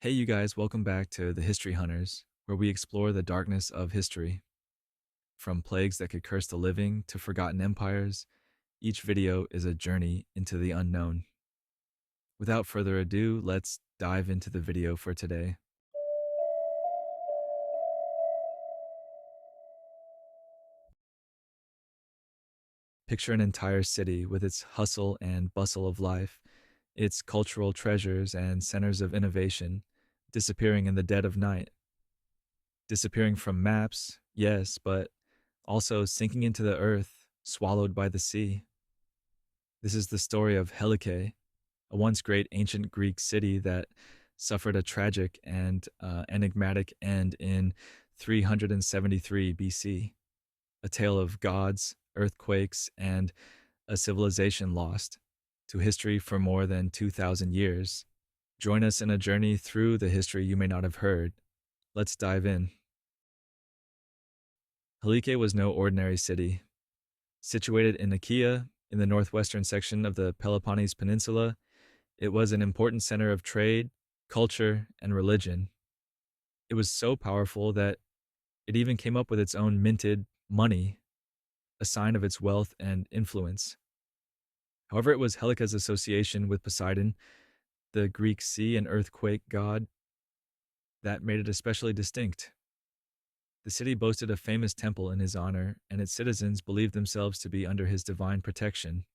Hey, you guys, welcome back to the History Hunters, where we explore the darkness of history. From plagues that could curse the living to forgotten empires, each video is a journey into the unknown. Without further ado, let's dive into the video for today. Picture an entire city with its hustle and bustle of life, its cultural treasures and centers of innovation disappearing in the dead of night. Disappearing from maps, yes, but also sinking into the earth, swallowed by the sea. This is the story of Helike, a once great ancient Greek city that suffered a tragic and enigmatic end in 373 BC. A tale of gods, earthquakes, and a civilization lost to history for more than 2,000 years. Join us in a journey through the history you may not have heard. Let's dive in. Helike was no ordinary city. Situated in Achaia, in the northwestern section of the Peloponnese Peninsula, it was an important center of trade, culture, and religion. It was so powerful that it even came up with its own minted money, a sign of its wealth and influence. However, it was Helika's association with Poseidon, the Greek sea and earthquake god, that made it especially distinct. The city boasted a famous temple in his honor, and its citizens believed themselves to be under his divine protection.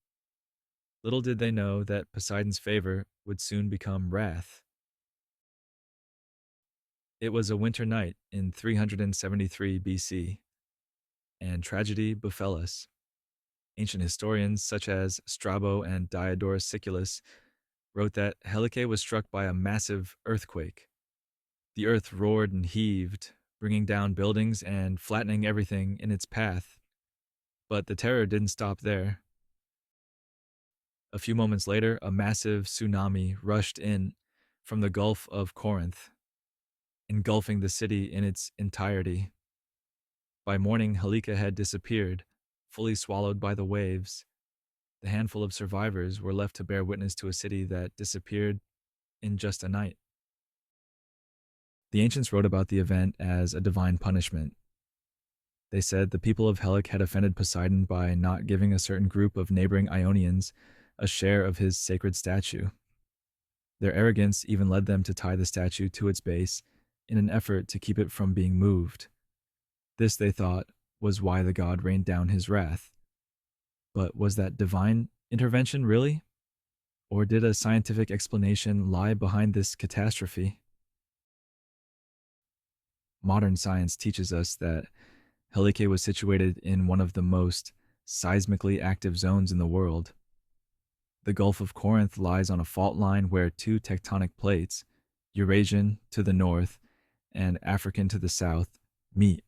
Little did they know that Poseidon's favor would soon become wrath. It was a winter night in 373 BC, and tragedy befell us. Ancient historians such as Strabo and Diodorus Siculus wrote that Helike was struck by a massive earthquake. The earth roared and heaved, bringing down buildings and flattening everything in its path. But the terror didn't stop there. A few moments later, a massive tsunami rushed in from the Gulf of Corinth, engulfing the city in its entirety. By morning, Helike had disappeared, fully swallowed by the waves. The handful of survivors were left to bear witness to a city that disappeared in just a night. The ancients wrote about the event as a divine punishment. They said the people of Helike had offended Poseidon by not giving a certain group of neighboring Ionians a share of his sacred statue. Their arrogance even led them to tie the statue to its base in an effort to keep it from being moved. This, they thought, was why the god rained down his wrath. But was that divine intervention really? Or did a scientific explanation lie behind this catastrophe? Modern science teaches us that Helike was situated in one of the most seismically active zones in the world. The Gulf of Corinth lies on a fault line where two tectonic plates, Eurasian to the north and African to the south, meet.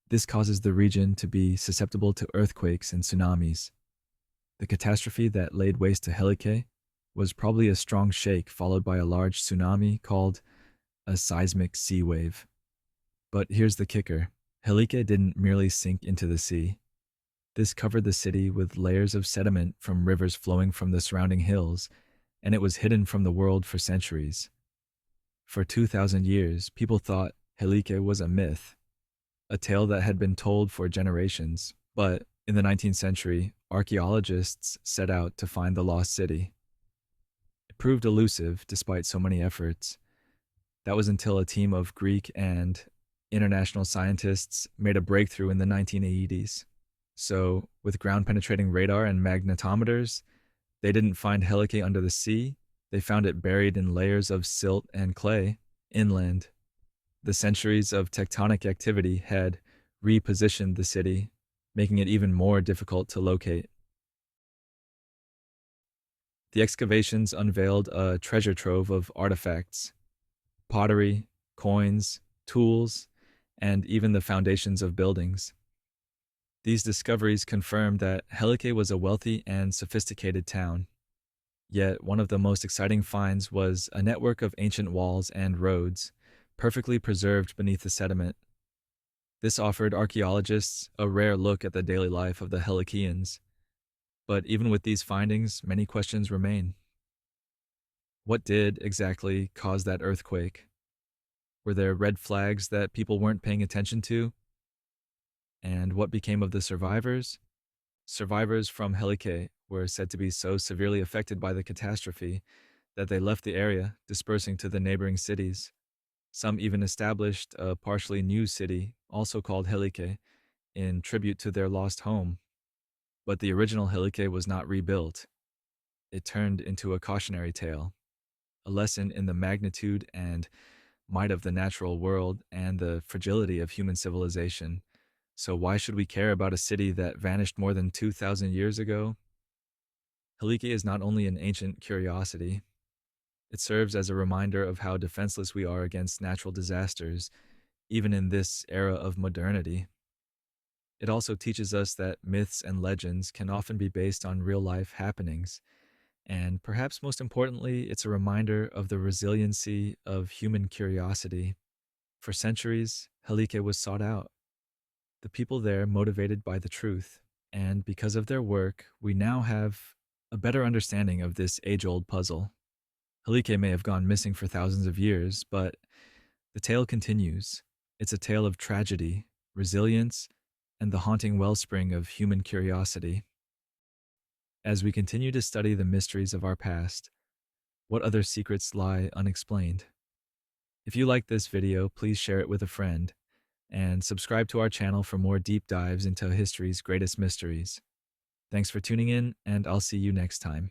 This causes the region to be susceptible to earthquakes and tsunamis. The catastrophe that laid waste to Helike was probably a strong shake followed by a large tsunami called a seismic sea wave. But here's the kicker. Helike didn't merely sink into the sea. This covered the city with layers of sediment from rivers flowing from the surrounding hills, and it was hidden from the world for centuries. For 2,000 years, people thought Helike was a myth, a tale that had been told for generations. But in the 19th century, archaeologists set out to find the lost city. It proved elusive despite so many efforts. That was until a team of Greek and international scientists made a breakthrough in the 1980s. So, with ground-penetrating radar and magnetometers, they didn't find Helike under the sea, they found it buried in layers of silt and clay, inland. The centuries of tectonic activity had repositioned the city, making it even more difficult to locate. The excavations unveiled a treasure trove of artifacts, pottery, coins, tools, and even the foundations of buildings. These discoveries confirmed that Helike was a wealthy and sophisticated town. Yet one of the most exciting finds was a network of ancient walls and roads, perfectly preserved beneath the sediment. This offered archaeologists a rare look at the daily life of the Helikeans. But even with these findings, many questions remain. What did exactly cause that earthquake? Were there red flags that people weren't paying attention to? And what became of the survivors? Survivors from Helike were said to be so severely affected by the catastrophe that they left the area, dispersing to the neighboring cities. Some even established a partially new city, also called Helike, in tribute to their lost home. But the original Helike was not rebuilt. It turned into a cautionary tale, a lesson in the magnitude and might of the natural world and the fragility of human civilization. So, why should we care about a city that vanished more than 2,000 years ago? Helike is not only an ancient curiosity, it serves as a reminder of how defenseless we are against natural disasters, even in this era of modernity. It also teaches us that myths and legends can often be based on real life happenings. And perhaps most importantly, it's a reminder of the resiliency of human curiosity. For centuries, Helike was sought out, the people there motivated by the truth. And because of their work, we now have a better understanding of this age old puzzle. Helike may have gone missing for thousands of years, but the tale continues. It's a tale of tragedy, resilience, and the haunting wellspring of human curiosity. As we continue to study the mysteries of our past, what other secrets lie unexplained? If you like this video, please share it with a friend and subscribe to our channel for more deep dives into history's greatest mysteries. Thanks for tuning in, and I'll see you next time.